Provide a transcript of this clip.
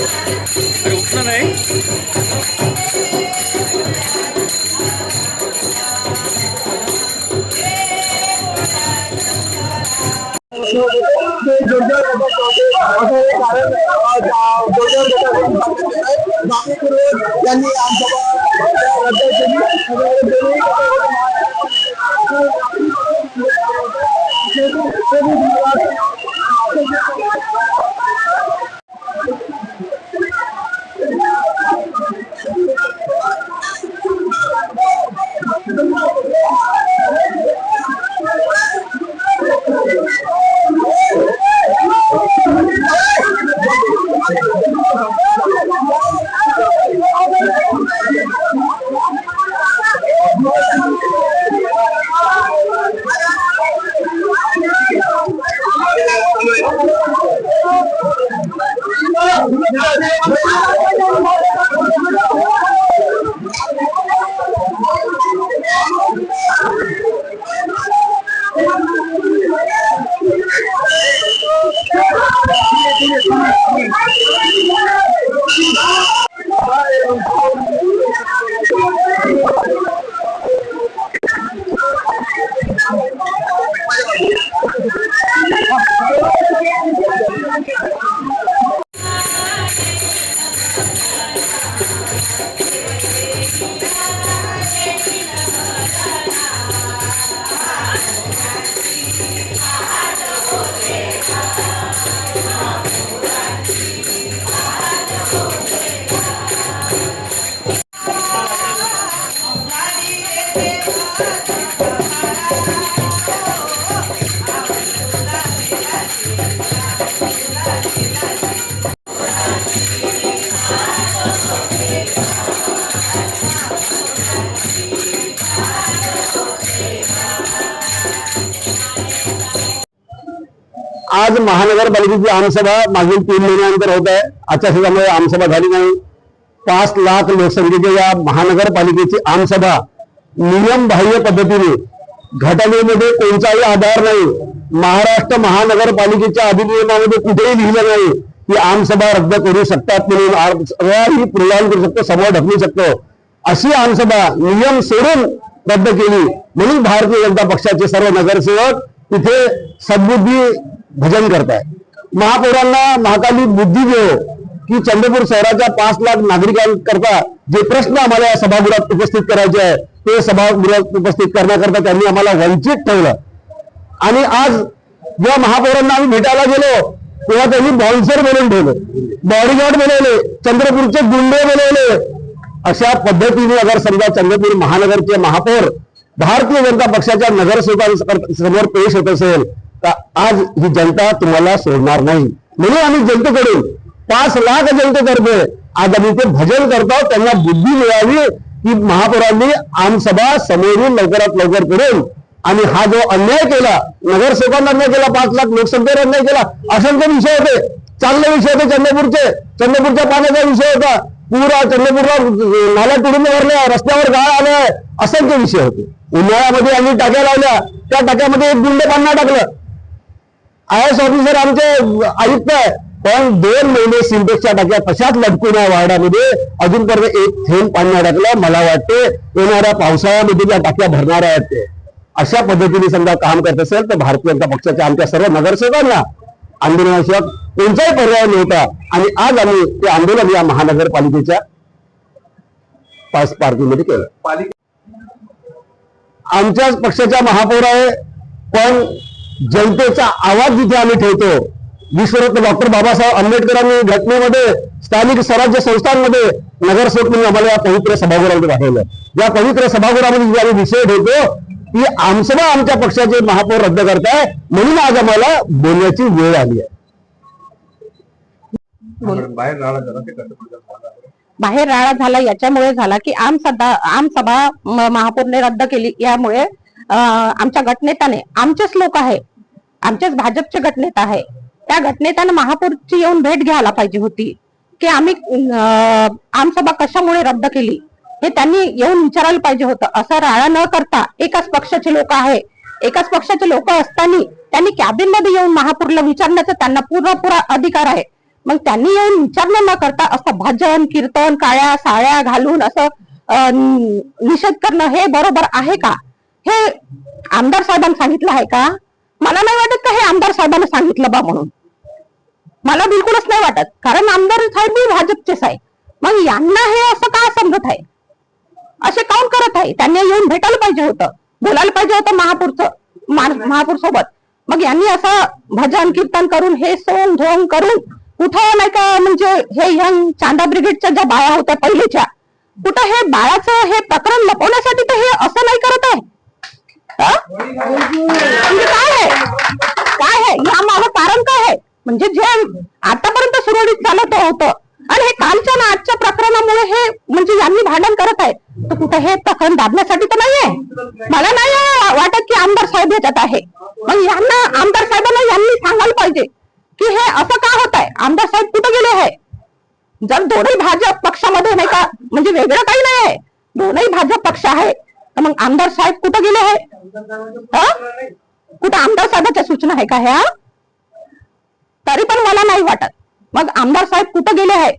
अरे उठना नाही. यांनी रद्द आज महानगरपालिकेची आमसभा मागील 3 महिन्यानंतर होत आहे. आचारसंहितेमुळे आमसभा झाली नाही. 5 लाख लोकसंख्येच्या या महानगरपालिकेची आमसभा नियमबाह्य पद्धतीने, घटनेमध्ये कोणताही आधार नाही, महाराष्ट्र महानगरपालिकेच्या अधिनियमामध्ये कुठेही लिहिलं नाही की आमसभा रद्द करू शकतात म्हणून प्रदान करू शकतो, समोर ढकलू शकतो. अशी आमसभा नियम सोडून रद्द केली म्हणून भारतीय जनता पक्षाचे सर्व नगरसेवक तिथे सद्बुद्धी भजन करताय. महापौरांना महाकाली बुद्धी देव की चंद्रपूर शहराच्या 5 लाख नागरिकांकरता जे प्रश्न आम्हाला या सभागृहात उपस्थित करायचे आहे ते सभागृहात उपस्थित करण्याकरता त्यांनी आम्हाला वंचित ठेवलं. आणि आज जेव्हा महापौरांना आम्ही भेटायला गेलो तेव्हा त्यांनी बाउन्सर बोलून ठेवलं, बॉडीगार्ड बोलवले, चंद्रपूरचे गुंडे बोलवले. अशा पद्धतीने अगर समजा चंद्रपूर महानगरचे महापौर भारतीय जनता पक्षाच्या नगरसेवकांसमोर पेश होत असेल तर आज ही जनता तुम्हाला सोडणार नाही. म्हणून आम्ही जनतेकडून 5 लाख जनतेतर्फे आज आम्ही ते भजन करतो. त्यांना बुद्धी मिळावी की महापौरांनी आमसभा समोरून लवकरात लवकर करून आणि हा जो अन्याय केला, नगरसेवकांना अन्याय केला, 5 लाख लोकसंख्येवर अन्याय केला, असंख्य विषय होते, चांगले विषय होते. चंद्रपूरच्या पाण्याचा विषय होता, पुरा चंद्रपूरला नाल्या तुडून भरल्या, रस्त्यावर गाळ आल्या, असंख्य विषय होते. उन्हाळ्यामध्ये आम्ही टाक्या लावल्या, त्या टाक्यामध्ये एक गुंड पाणी टाकलं. IAS ऑफिसर आमचे आयुक्त आहे, पण 2 महिने सिंटेक्सच्या टाक्या तशाच लटकून आहे वार्डामध्ये, अजूनपर्यंत एक थेंब पाणी टाकलं. मला वाटते येणाऱ्या पावसाळ्यामध्ये त्या टाक्या भरणार आहेत ते. अशा पद्धतीने समजा काम करत असेल तर भारतीय जनता पक्षाच्या आमच्या सर्व नगरसेवकांना आंदोलनाशिवाय कोणताही पर्याय नव्हता. आणि आज आम्ही ते आंदोलन या महानगरपालिकेच्या पार्टीमध्ये केलं. आमच्याच पक्षाच्या महापौर आहे, पण जनतेचा आवाज जिथे आम्ही ठेवतो, विश्वरत्न डॉक्टर बाबासाहेब आंबेडकरांनी घटनेमध्ये स्थानिक स्वराज्य संस्थांमध्ये नगरसेवक म्हणून आम्हाला या पवित्र सभागृहामध्ये पाठवलं. या पवित्र सभागृहामध्ये जे आम्ही विषय ठेवतो की आमसभा आमच्या पक्षाचे महापौर रद्द करताय म्हणून आज आम्हाला बोलण्याची वेळ आली आहे. बाहेर राडा झाला याच्यामुळे झाला की आमसभा महापौरने रद्द केली. यामुळे आमच्या गटनेत्याने, आमचेच लोक आहे, आमचेच भाजपचे गटनेता आहे, त्या गटनेत्याने महापौरची येऊन भेट घ्यायला पाहिजे होती की आम्ही आमसभा कशामुळे रद्द केली हे त्यांनी येऊन विचारायला पाहिजे होतं. असं राडा न करता एकाच पक्षाचे लोक आहे, एकाच पक्षाचे लोक असताना त्यांनी कॅबिन मध्ये येऊन महापौरला विचारण्याचा त्यांना पुरा अधिकार आहे. मग त्यांनी येऊन विचारणा न करता असं भजन कीर्तन काळ्या साड्या घालून असं निषेध करणं हे बरोबर आहे का? हे आमदार साहेबांनी सांगितलं आहे का? मला नाही वाटत का हे आमदार साहेबांना सांगितलं बा म्हणून. मला बिलकुलच नाही वाटत, कारण आमदार साहेब बी भाजपचेच आहे. मग यांना हे असं का समजत आहे? असे काऊन करत आहे? त्यांनी येऊन भेटायला पाहिजे होतं, बोलायला पाहिजे होतं महापौर सोबत. मग यांनी असं भजन कीर्तन करून हे सोंग झोंग करून कुठं नाही का, म्हणजे हे यंग चांदा ब्रिगेडच्या ज्या बाया होत्या पहिलेच्या, कुठं हे बाळाचं हे प्रकरण लपवण्यासाठी तर हे असं नाही करत आहे. म्हणजे काय आहे या मागं कारण काय आहे? म्हणजे जे आतापर्यंत सुरळीत चालत होतं आणि हे कालच्या ना आजच्या प्रकरणामुळे हे म्हणजे यांनी भांडण करत आहे, तर कुठं हे प्रकरण दाबण्यासाठी तर नाहीये. मला नाही वाटत की आमदार साहेब ह्याच्यात आहे. मग यांना आमदार साहेबांना यांनी सांगायला पाहिजे की हे असं का होत आहे. आमदार साहेब कुठं गेले आहे? जर दोन्ही भाजप पक्षामध्ये नाही का, म्हणजे वेगळं काही नाही आहे, दोन्ही भाजप पक्ष आहे, तर मग आमदार साहेब कुठं गेले आहे? कुठं आमदार साहेबांच्या सूचना आहे का ह्या? तरी पण मला नाही वाटत. मग आमदार साहेब कुठं गेले आहे?